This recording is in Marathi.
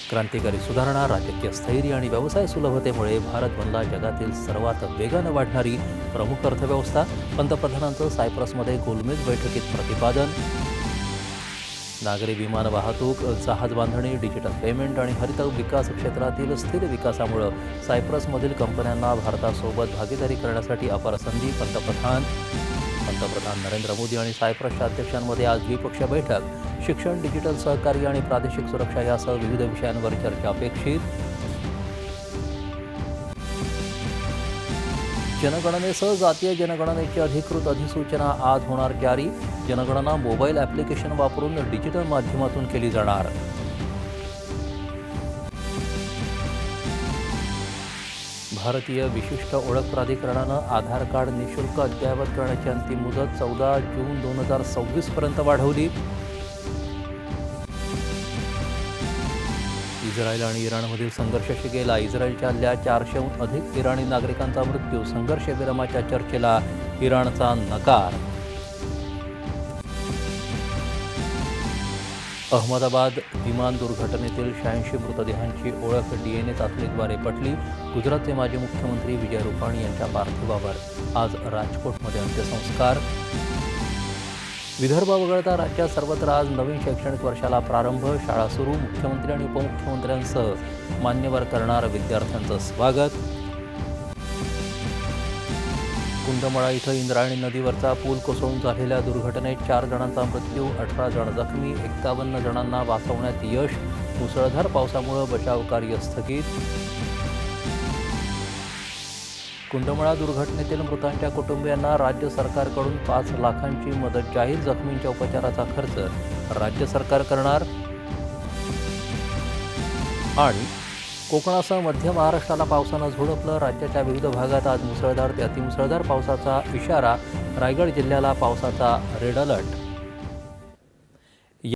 क्रांतिकारी सुधारणा, राजकीय स्थैर्य आणि व्यवसाय सुलभतेमुळे भारत बनला जगातील सर्वात वेगानं वाढणारी प्रमुख अर्थव्यवस्था. पंतप्रधानांचं सायप्रसमध्ये गोलमेज बैठकीत प्रतिपादन. नागरी विमान वाहतूक, जहाज बांधणी, डिजिटल पेमेंट आणि हरित विकास क्षेत्रातील स्थिर विकासामुळे सायप्रसमधील कंपन्यांना भारतासोबत भागीदारी करण्यासाठी अपार संधी. पंतप्रधान नरेंद्र मोदी आणि सायप्रसच्या अध्यक्षांमध्ये आज द्विपक्षीय बैठक. शिक्षण, डिजिटल सहकार्य आणि प्रादेशिक सुरक्षा यासह विविध विषयांवर चर्चा अपेक्षित. जनगणनेसह जातीय जनगणनेची अधिकृत अधिसूचना आज होणार जारी. जनगणना मोबाईल ॲप्लिकेशन वापरून डिजिटल माध्यमातून केली जाणार. भारतीय विशिष्ट ओळख प्राधिकरणानं आधार कार्ड निःशुल्क अद्ययावत करण्याची अंतिम मुदत 14 जून 2026 पर्यंत वाढवली. इस्रायल आणि इराणमधील संघर्ष शिगेला. इस्रायलच्या हल्ल्यात 400हून अधिक इराणी नागरिकांचा मृत्यू. संघर्षविरामाच्या चर्चेला इराणचा नकार. अहमदाबाद विमान दुर्घटनेतील 86 मृतदेहांची ओळख DNA चाचणीद्वारे पटली. गुजरातचे माजी मुख्यमंत्री विजय रुपाणी यांच्या पार्थिवावर आज राजकोटमध्ये अंत्यसंस्कार. विदर्भ वगळता राज्यात सर्वत्र आज नवीन शैक्षणिक वर्षाला प्रारंभ. शाळा सुरू. मुख्यमंत्री आणि उपमुख्यमंत्र्यांसह मान्यवर करणार विद्यार्थ्यांचं स्वागत. कुंदमळा इथं इंद्रायणी नदीवरचा पूल कोसळून झालेल्या दुर्घटनेत 4 जणांचा मृत्यू, 18 जण जखमी, 51 जणांना वाचवण्यात यश. मुसळधार पावसामुळे बचावकार्य स्थगित. कुंदमळा दुर्घटनेतील मृतांच्या कुटुंबियांना राज्य सरकारकडून 5 लाखांची मदत जाहीर. जखमींच्या उपचाराचा खर्च राज्य सरकार करणार. आणि कोकणासह मध्य महाराष्ट्राला पावसानं झोडपलं. राज्याच्या विविध भागात आज मुसळधार ते अतिमुसळधार पावसाचा इशारा. रायगड जिल्ह्याला पावसाचा रेड अलर्ट.